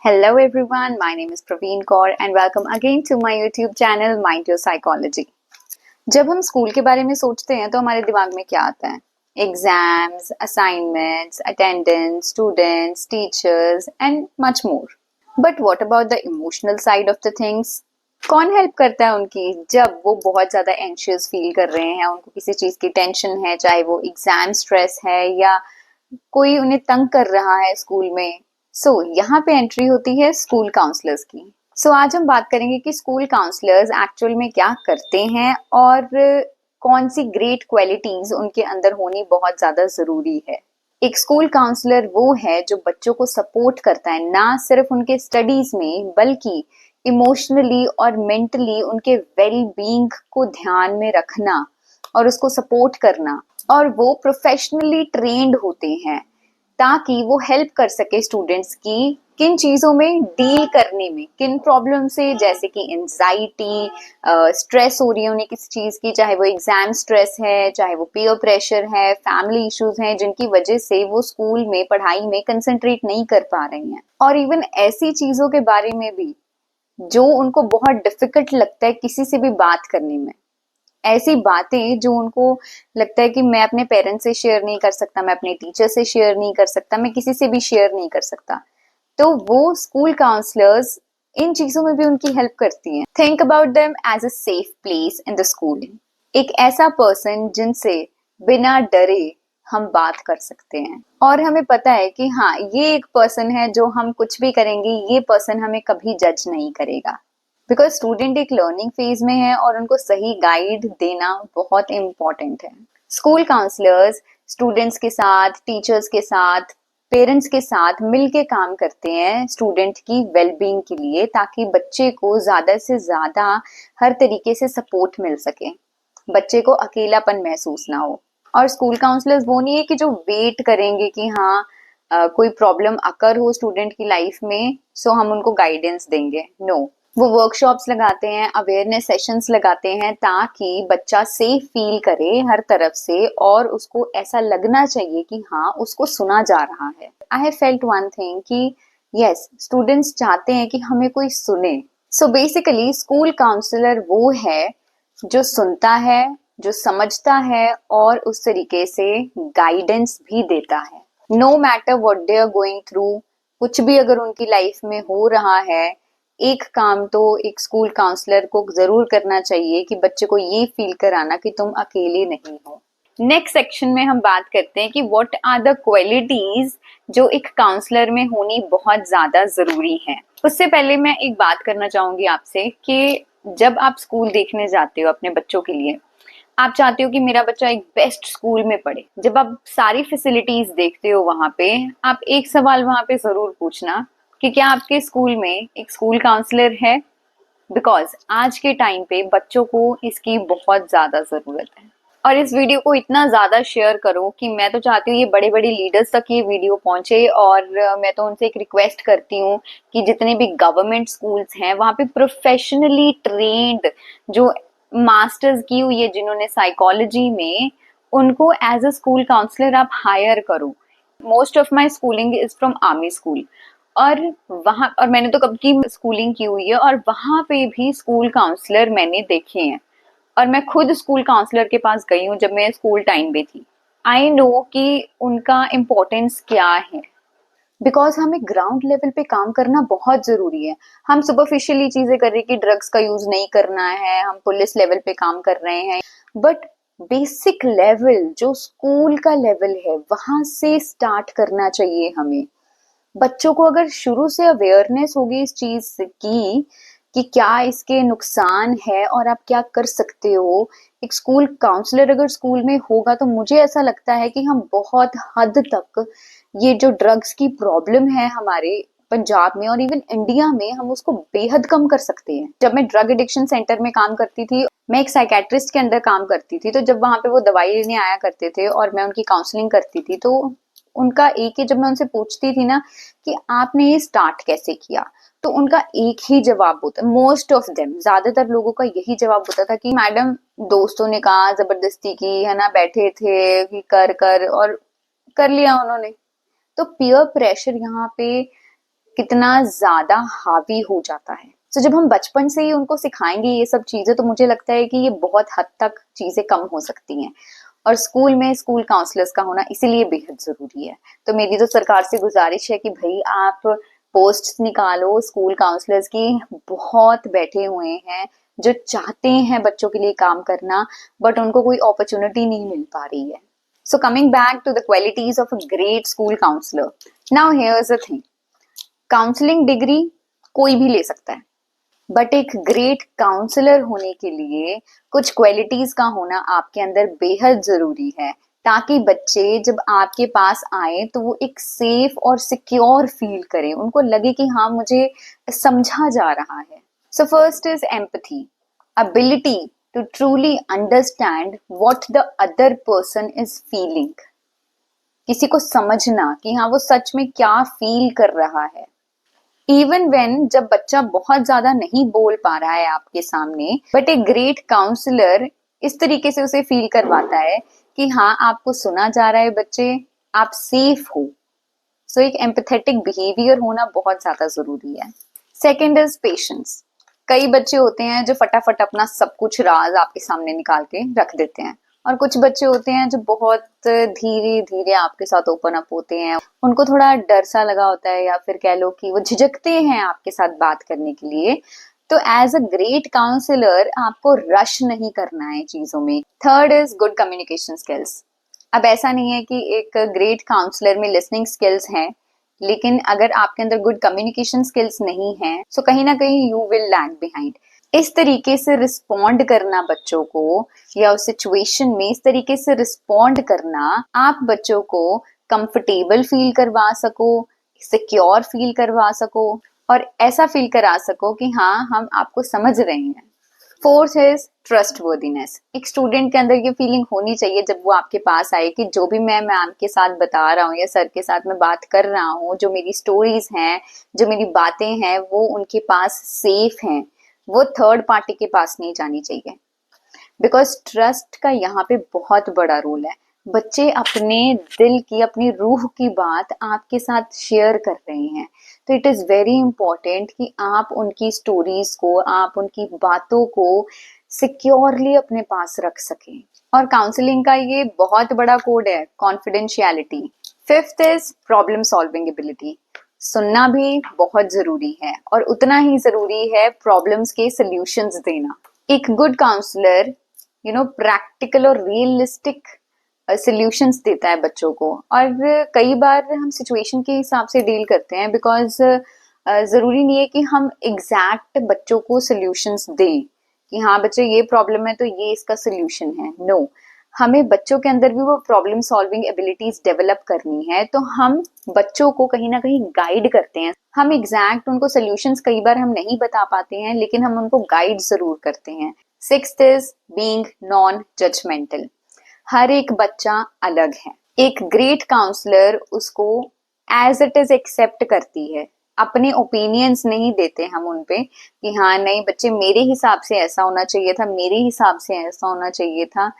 Hello everyone, my name is Praveen Kaur and welcome again to my YouTube channel Mind Your Psychology. जब हम school के बारे में सोचते हैं तो हमारे दिमाग में क्या आता है? Exams, assignments, attendance, students, teachers and much more. But what about the emotional side of the things? कौन हेल्प करता है उनकी जब वो बहुत ज्यादा एंशियस फील कर रहे हैं, उनको किसी चीज की टेंशन है, चाहे वो एग्जाम स्ट्रेस है या कोई उन्हें तंग कर रहा है स्कूल में. यहाँ पे एंट्री होती है स्कूल काउंसलर्स की. आज हम बात करेंगे कि स्कूल काउंसलर्स एक्चुअल में क्या करते हैं और कौन सी ग्रेट क्वालिटीज उनके अंदर होनी बहुत ज्यादा जरूरी है. एक स्कूल काउंसलर वो है जो बच्चों को सपोर्ट करता है, ना सिर्फ उनके स्टडीज में बल्कि इमोशनली और मेंटली उनके वेल बीइंग को ध्यान में रखना और उसको सपोर्ट करना. और वो प्रोफेशनली ट्रेन्ड होते हैं ताकि वो हेल्प कर सके स्टूडेंट्स की किन चीजों में डील करने में, किन प्रॉब्लम से, जैसे कि एंजाइटी, स्ट्रेस हो रही है उन्हें किसी चीज की, चाहे वो एग्जाम स्ट्रेस है, चाहे वो पीयर प्रेशर है, फैमिली इश्यूज हैं जिनकी वजह से वो स्कूल में पढ़ाई में कंसंट्रेट नहीं कर पा रही हैं. और इवन ऐसी चीजों के बारे में भी जो उनको बहुत डिफिकल्ट लगता है किसी से भी बात करने में, ऐसी बातें जो उनको लगता है कि मैं अपने पेरेंट्स से शेयर नहीं कर सकता, मैं अपने टीचर से शेयर नहीं कर सकता, मैं किसी से भी शेयर नहीं कर सकता, तो वो स्कूल काउंसलर्स इन चीजों में भी उनकी हेल्प करती हैं. Think about them as a safe place in the school. एक ऐसा पर्सन जिनसे बिना डरे हम बात कर सकते हैं और हमें पता है कि हाँ, ये एक पर्सन है जो हम कुछ भी करेंगे, ये पर्सन हमें कभी जज नहीं करेगा. बिकॉज स्टूडेंट एक लर्निंग फेज में है और उनको सही गाइड देना बहुत इम्पोर्टेंट है. स्कूल काउंसलर्स स्टूडेंट्स के साथ, टीचर्स के साथ, पेरेंट्स के साथ मिलके काम करते हैं स्टूडेंट की वेलबींग के लिए, ताकि बच्चे को ज्यादा से ज्यादा हर तरीके से सपोर्ट मिल सके, बच्चे को अकेलापन महसूस ना हो. और स्कूल काउंसलर्स वो नहीं है कि जो वेट करेंगे कि हाँ कोई प्रॉब्लम अकर हो स्टूडेंट की लाइफ में सो हम उनको गाइडेंस देंगे. नो, वो वर्कशॉप्स लगाते हैं, अवेयरनेस सेशंस लगाते हैं ताकि बच्चा सेफ फील करे हर तरफ से और उसको ऐसा लगना चाहिए कि हाँ, उसको सुना जा रहा है. I have felt one thing कि यस, स्टूडेंट्स चाहते हैं कि हमें कोई सुने. सो बेसिकली स्कूल काउंसलर वो है जो सुनता है, जो समझता है और उस तरीके से गाइडेंस भी देता है. No matter what they are going through, कुछ भी अगर उनकी लाइफ में हो रहा है, एक काम तो एक स्कूल काउंसलर को जरूर करना चाहिए कि बच्चे को ये फील कराना कि तुम अकेले नहीं हो. नेक्स्ट सेक्शन में हम बात करते हैं कि व्हाट आर द क्वालिटीज जो एक काउंसलर में होनी बहुत ज्यादा जरूरी है. उससे पहले मैं एक बात करना चाहूंगी आपसे कि जब आप स्कूल देखने जाते हो अपने बच्चों के लिए, आप चाहते हो कि मेरा बच्चा एक बेस्ट स्कूल में पढ़े. जब आप सारी फैसिलिटीज देखते हो वहां पे, आप एक सवाल वहां पे जरूर पूछना कि क्या आपके स्कूल में एक स्कूल काउंसलर है. बिकॉज आज के टाइम पे बच्चों को इसकी बहुत ज्यादा जरूरत है. और इस वीडियो को इतना ज्यादा शेयर करो कि मैं तो चाहती हूँ ये बड़े बड़े लीडर्स तक ये वीडियो पहुंचे. और मैं तो उनसे एक रिक्वेस्ट करती हूँ कि जितने भी गवर्नमेंट स्कूल्स हैं वहां पे प्रोफेशनली ट्रेन्ड जो मास्टर्स की हुई है जिन्होंने साइकोलॉजी में, उनको एज अ स्कूल काउंसलर आप हायर करो. Most of my schooling is from army school और वहां, और मैंने तो कब की स्कूलिंग की हुई है और वहां पे भी स्कूल काउंसलर मैंने देखे हैं. और मैं खुद स्कूल काउंसलर के पास गई हूँ जब मैं स्कूल टाइम पे थी. आई नो कि उनका इम्पोर्टेंस क्या है, बिकॉज हमें ग्राउंड लेवल पे काम करना बहुत जरूरी है. हम सुपरफिशियली चीजें कर रहे हैं कि ड्रग्स का यूज नहीं करना है, हम पुलिस लेवल पे काम कर रहे हैं, बट बेसिक लेवल जो स्कूल का लेवल है वहां से स्टार्ट करना चाहिए हमें. बच्चों को अगर शुरू से अवेयरनेस होगी इस चीज की कि क्या इसके नुकसान है और आप क्या कर सकते हो, एक स्कूल काउंसलर अगर स्कूल में होगा तो मुझे ऐसा लगता है कि हम बहुत हद तक ये जो ड्रग्स की प्रॉब्लम है हमारे पंजाब में और इवन इंडिया में, हम उसको बेहद कम कर सकते हैं. जब मैं ड्रग एडिक्शन सेंटर में काम करती थी, मैं एक साइकेट्रिस्ट के अंदर काम करती थी, तो जब वहां पे वो दवाई लेने आया करते थे और मैं उनकी काउंसलिंग करती थी, तो उनका एक ही, जब मैं उनसे पूछती थी ना कि आपने ये स्टार्ट कैसे किया, तो उनका एक ही जवाब होता, मोस्ट ऑफ देम, ज्यादातर लोगों का यही जवाब होता था कि मैडम दोस्तों ने कहा, जबरदस्ती की है ना, बैठे थे कि कर कर और कर लिया उन्होंने. तो पीयर प्रेशर यहाँ पे कितना ज्यादा हावी हो जाता है। तो जब हम बचपन से ही उनको सिखाएंगे ये सब चीजें, तो मुझे लगता है कि ये बहुत हद तक चीजें कम हो सकती हैं। और स्कूल में स्कूल काउंसलर्स का होना इसीलिए बेहद जरूरी है। तो मेरी तो सरकार से गुजारिश है कि भाई आप पोस्ट निकालो स्कूल काउंसलर्स की। बहुत बैठे हुए हैं जो चाहते हैं बच्चों के लिए काम करना, बट उनको कोई अपॉर्चुनिटी नहीं मिल पा रही है। So coming back to the qualities of a great school counsellor, now here's the thing, counselling degree कोई भी ले सकता है, बट एक ग्रेट काउंसलर होने के लिए कुछ क्वालिटीज का होना आपके अंदर बेहद जरूरी है, ताकि बच्चे जब आपके पास आए तो वो एक सेफ और सिक्योर फील करें, उनको लगे कि हाँ मुझे समझा जा रहा है। So first is empathy, ability to truly understand what the other person is feeling। किसी को समझना कि हाँ वो सच में क्या फील कर रहा है। इवन वेन, जब बच्चा बहुत ज्यादा नहीं बोल पा रहा है आपके सामने, बट एक ग्रेट काउंसलर इस तरीके से उसे फील करवाता है कि हाँ आपको सुना जा रहा है बच्चे, आप सेफ हो। सो एक एम्पैथेटिक बिहेवियर होना बहुत ज्यादा जरूरी है। Second is patience. कई बच्चे होते हैं जो फटाफट अपना सब कुछ राज आपके सामने निकाल के रख देते हैं, और कुछ बच्चे होते हैं जो बहुत धीरे धीरे आपके साथ ओपन अप होते हैं। उनको थोड़ा डर सा लगा होता है, या फिर कह लो कि वो झिझकते हैं आपके साथ बात करने के लिए। तो एज अ ग्रेट काउंसलर आपको रश नहीं करना है चीजों में। Third is good communication skills. अब ऐसा नहीं है कि एक ग्रेट काउंसलर में लिसनिंग स्किल्स हैं, लेकिन अगर आपके अंदर गुड कम्युनिकेशन स्किल्स नहीं है, सो कहीं ना कहीं यू विल लैग बिहाइंड। इस तरीके से रिस्पॉन्ड करना बच्चों को, या उस सिचुएशन में इस तरीके से रिस्पॉन्ड करना, आप बच्चों को कंफर्टेबल फील करवा सको, सिक्योर फील करवा सको, और ऐसा फील करा सको कि हाँ हम आपको समझ रहे हैं। Fourth is trust worthiness. एक स्टूडेंट के अंदर ये फीलिंग होनी चाहिए जब वो आपके पास आए कि जो भी मैं मैम के साथ बता रहा हूँ या सर के साथ मैं बात कर रहा हूँ, जो मेरी स्टोरीज हैं, जो मेरी बातें हैं, वो उनके पास सेफ हैं, वो थर्ड पार्टी के पास नहीं जानी चाहिए। बिकॉज ट्रस्ट का यहाँ पे बहुत बड़ा रोल है। बच्चे अपने दिल की, अपनी रूह की बात आपके साथ शेयर कर रहे हैं, तो इट इज वेरी इंपॉर्टेंट कि आप उनकी स्टोरीज को, आप उनकी बातों को सिक्योरली अपने पास रख सकें। और काउंसलिंग का ये बहुत बड़ा कोड है, confidentiality. Fifth is problem solving ability. सुनना भी बहुत जरूरी है, और उतना ही जरूरी है प्रॉब्लम्स के सॉल्यूशंस देना। एक गुड काउंसलर प्रैक्टिकल और रियलिस्टिक सॉल्यूशंस देता है बच्चों को। और कई बार हम सिचुएशन के हिसाब से डील करते हैं, बिकॉज जरूरी नहीं है कि हम एग्जैक्ट बच्चों को सॉल्यूशंस दें कि हाँ बच्चे ये प्रॉब्लम है तो ये इसका सॉल्यूशन है। नो, हमें बच्चों के अंदर भी वो प्रॉब्लम सॉल्विंग एबिलिटीज डेवलप करनी है, तो हम बच्चों को कहीं ना कहीं गाइड करते हैं। हम एग्जैक्ट उनको सॉल्यूशंस कई बार हम नहीं बता पाते हैं, लेकिन हम उनको गाइड जरूर करते हैं। Sixth is being non judgmental. हर एक बच्चा अलग है। एक ग्रेट काउंसलर उसको एज इट इज एक्सेप्ट करती है। अपने ओपिनियंस नहीं देते हम उन पे कि हाँ नहीं बच्चे मेरे हिसाब से ऐसा होना चाहिए था, मेरे हिसाब से ऐसा होना चाहिए था।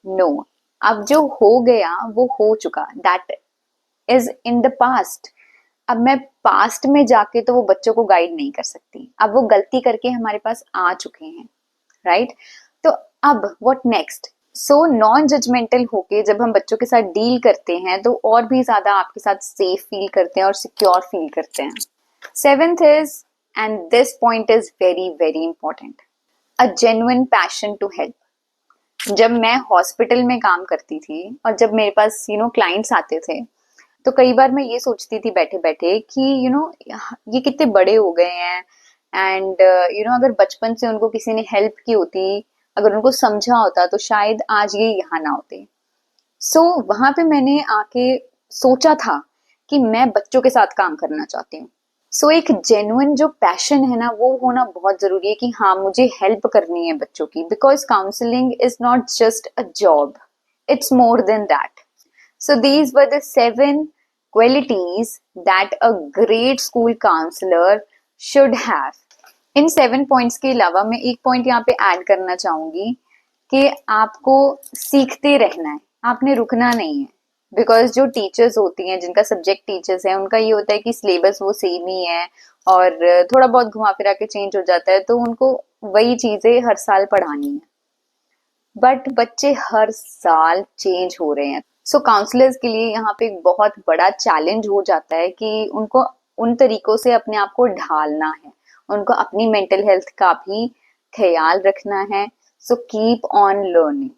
नो, अब जो हो गया वो हो चुका, that is in the past. अब मैं पास्ट में जाके तो वो बच्चों को गाइड नहीं कर सकती, अब वो गलती करके हमारे पास आ चुके हैं, राइट? तो अब what next? So non judgmental होके जब हम बच्चों के साथ डील करते हैं तो और भी ज्यादा आपके साथ सेफ फील करते हैं और सिक्योर फील करते हैं। Seventh is, and this point is very very important, a genuine passion to help. जब मैं हॉस्पिटल में काम करती थी और जब मेरे पास क्लाइंट्स आते थे, तो कई बार मैं ये सोचती थी बैठे बैठे कि ये कितने बड़े हो गए हैं, एंड अगर बचपन से उनको किसी ने हेल्प की होती, अगर उनको समझा होता, तो शायद आज ये यहाँ ना होते। सो वहां पे मैंने आके सोचा था कि मैं बच्चों के साथ काम करना चाहती हूँ। सो एक जेन्युइन जो पैशन है ना, वो होना बहुत जरूरी है कि हाँ मुझे हेल्प करनी है बच्चों की, because counselling is not just a job, it's more than that. So these were the 7 qualities that a great school counselor should have. In 7 points के अलावा मैं एक पॉइंट यहाँ पे ऐड करना चाहूंगी कि आपको सीखते रहना है, आपने रुकना नहीं है। बिकॉज जो टीचर्स होती हैं, जिनका सब्जेक्ट टीचर्स हैं, उनका ये होता है कि सिलेबस वो सेम ही है और थोड़ा बहुत घुमा फिरा के चेंज हो जाता है, तो उनको वही चीजें हर साल पढ़ानी है। बट बच्चे हर साल चेंज हो रहे हैं, सो काउंसलर्स के लिए यहाँ पे एक बहुत बड़ा चैलेंज हो जाता है कि उनको उन तरीकों से अपने आप को ढालना है, उनको अपनी मेंटल हेल्थ का भी ख्याल रखना है। So keep on learning,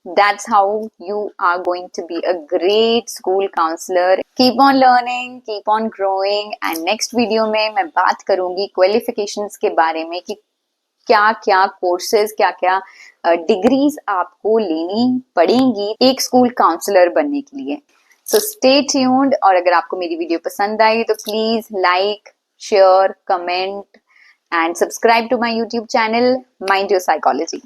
that's how you are going to be a great school counselor. Keep on learning, keep on growing, and next video में मैं बात करूंगी क्वालिफिकेशंस के बारे में कि क्या क्या कोर्सेज, क्या क्या डिग्रीज आपको लेनी पड़ेंगी एक स्कूल काउंसलर बनने के लिए। सो स्टे ट्यून्ड, और अगर आपको मेरी वीडियो पसंद आई तो please like, share, comment and subscribe to my YouTube channel mind your psychology.